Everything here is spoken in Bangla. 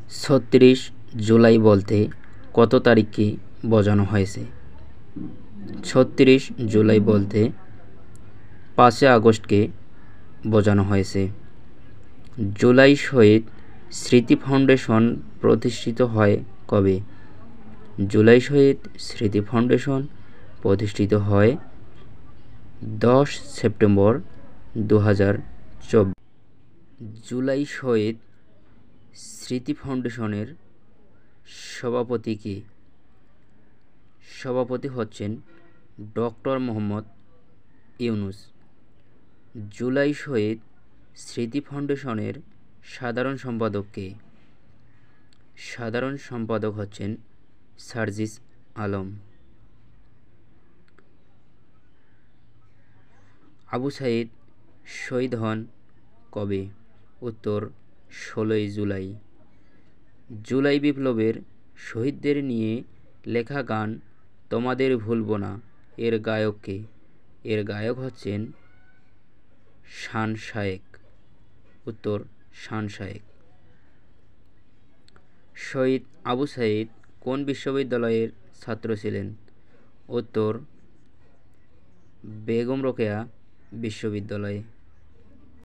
ছত্রিশ জুলাই বলতে কত তারিখকে বোঝানো হয়েছে? ৩৬ জুলাই বলতে ৫ আগস্টকে বোঝানো হয়েছে। জুলাই শহীদ স্মৃতি ফাউন্ডেশন প্রতিষ্ঠিত হয় কবে? জুলাই শহীদ স্মৃতি ফাউন্ডেশন প্রতিষ্ঠিত হয় ১০ সেপ্টেম্বর ২০২৪। জুলাই শহীদ স্মৃতি ফাউন্ডেশনের সভাপতি কে? সভাপতি হচ্ছেন ডক্টর মোহাম্মদ ইউনূস। জুলাই শহীদ স্মৃতি ফাউন্ডেশনের সাধারণ সম্পাদক কে? সাধারণ সম্পাদক হচ্ছেন সার্জিস আলম। আবু সাঈদ শহীদ হন কবে? উত্তর ১৬ই জুলাই। জুলাই বিপ্লবের শহীদদের নিয়ে লেখা গান তোমাদের ভুলব না এর গায়ক কে? এর গায়ক হচ্ছেন শান শায়েক। উত্তর শান শায়েক। শহীদ আবু সাঈদ কোন বিশ্ববিদ্যালয়ের ছাত্র ছিলেন? উত্তর বেগম রোকেয়া বিশ্ববিদ্যালয়।